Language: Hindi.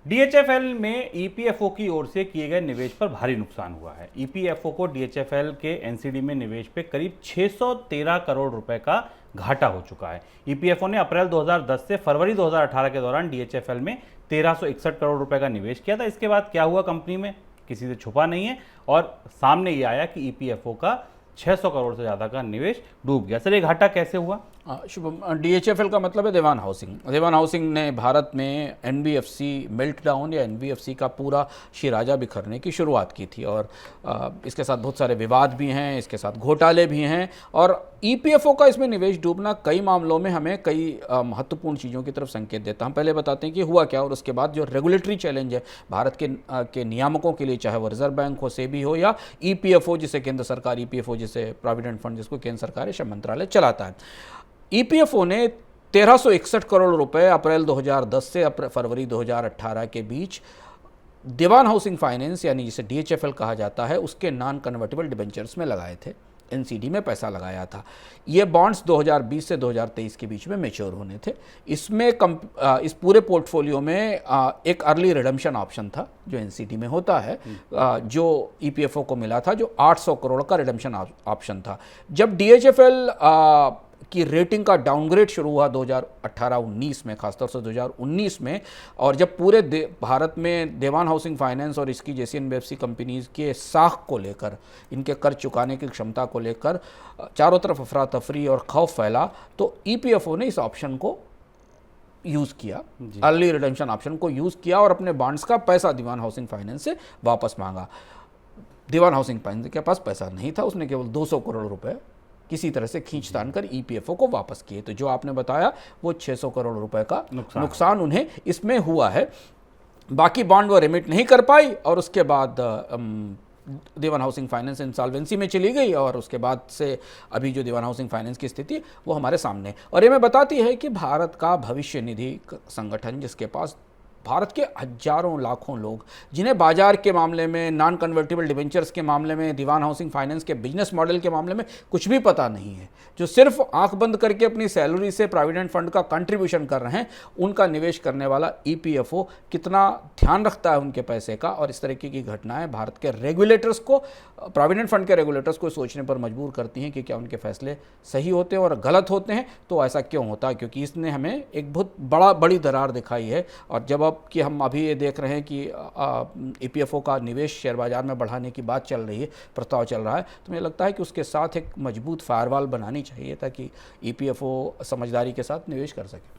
डीएचएफएल में ईपीएफओ की ओर से किए गए निवेश पर भारी नुकसान हुआ है। ईपीएफओ को डीएचएफएल के एनसीडी में निवेश पे करीब 613 करोड़ रुपए का घाटा हो चुका है। ईपीएफओ ने अप्रैल 2010 से फरवरी 2018 के दौरान डीएचएफएल में 1361 करोड़ रुपए का निवेश किया था। इसके बाद क्या हुआ कंपनी में किसी से छुपा नहीं है और सामने ये आया कि ईपीएफओ का 600 करोड़ से ज़्यादा का निवेश डूब गया। सर, ये घाटा कैसे हुआ? शुभम, डीएचएफएल का मतलब है देवान हाउसिंग। देवान हाउसिंग ने भारत में एनबीएफसी मेल्टडाउन या एनबीएफसी का पूरा शिराजा बिखरने की शुरुआत की थी और इसके साथ बहुत सारे विवाद भी हैं, इसके साथ घोटाले भी हैं और ईपीएफओ का इसमें निवेश डूबना कई मामलों में हमें कई महत्वपूर्ण चीज़ों की तरफ संकेत देता है। हम पहले बताते हैं कि हुआ क्या और उसके बाद जो रेगुलेटरी चैलेंज है भारत के नियामकों के लिए, चाहे वो रिजर्व बैंक हो, सेबी हो या ईपीएफओ जिसे केंद्र सरकार, ईपीएफओ जिसे प्रोविडेंट फंड जिसको केंद्र सरकार श्रम मंत्रालय चलाता है। ईपीएफओ ने 1361 करोड़ रुपए अप्रैल 2010 से फरवरी 2018 के बीच देवान हाउसिंग फाइनेंस यानी जिसे डीएचएफएल कहा जाता है उसके नॉन कन्वर्टेबल डिबेंचर्स में लगाए थे, एनसीडी में पैसा लगाया था। ये बॉन्ड्स 2020 से 2023 के बीच में मैच्योर होने थे। इसमें इस पूरे पोर्टफोलियो में एक अर्ली रिडम्पशन ऑप्शन था जो एनसीडी में होता है, जो ईपीएफओ को मिला था, जो 800 करोड़ का रिडम्पशन ऑप्शन था। जब डीएचएफएल की रेटिंग का डाउनग्रेड शुरू हुआ 2018-19 में, खासतौर से 2019 में, और जब पूरे भारत में देवान हाउसिंग फाइनेंस और इसकी जैसी एनबीएफसी कंपनीज के साख को लेकर, इनके कर्ज चुकाने की क्षमता को लेकर चारों तरफ अफरा तफरी और खौफ फैला, तो ईपीएफओ ने इस ऑप्शन को यूज़ किया, अर्ली रिडेम्पशन ऑप्शन को यूज़ किया और अपने बॉन्ड्स का पैसा दीवान हाउसिंग फाइनेंस से वापस मांगा। दीवान हाउसिंग फाइनेंस के पास पैसा नहीं था, उसने केवल 200 करोड़ रुपए किसी तरह से खींच तान कर ईपीएफओ को वापस किए। तो जो आपने बताया वो 600 करोड़ रुपए का नुकसान उन्हें इसमें हुआ है। बाकी बॉन्ड वो रिमिट नहीं कर पाई और उसके बाद देवान हाउसिंग फाइनेंस इंसॉल्वेंसी में चली गई और उसके बाद से अभी जो देवान हाउसिंग फाइनेंस की स्थिति वो हमारे सामने, और ये मैं बताती है कि भारत का भविष्य निधि संगठन, जिसके पास भारत के हजारों लाखों लोग, जिन्हें बाजार के मामले में, नॉन कन्वर्टेबल डिबेंचर्स के मामले में, दीवान हाउसिंग फाइनेंस के बिजनेस मॉडल के मामले में कुछ भी पता नहीं है, जो सिर्फ आंख बंद करके अपनी सैलरी से प्रोविडेंट फंड का कंट्रीब्यूशन कर रहे हैं, उनका निवेश करने वाला ईपीएफओ कितना ध्यान रखता है उनके पैसे का। और इस तरीके की घटनाएं भारत के रेगुलेटर्स को, प्रोविडेंट फंड के रेगुलेटर्स को सोचने पर मजबूर करती हैं कि क्या उनके फैसले सही होते हैं, और गलत होते हैं तो ऐसा क्यों होता है, क्योंकि इसने हमें एक बहुत बड़ी दरार दिखाई है। और जब कि हम अभी ये देख रहे हैं कि ईपीएफओ का निवेश शेयर बाजार में बढ़ाने की बात चल रही है, प्रस्ताव चल रहा है, तो मुझे लगता है कि उसके साथ एक मजबूत फायरवॉल बनानी चाहिए ताकि ईपीएफओ समझदारी के साथ निवेश कर सके।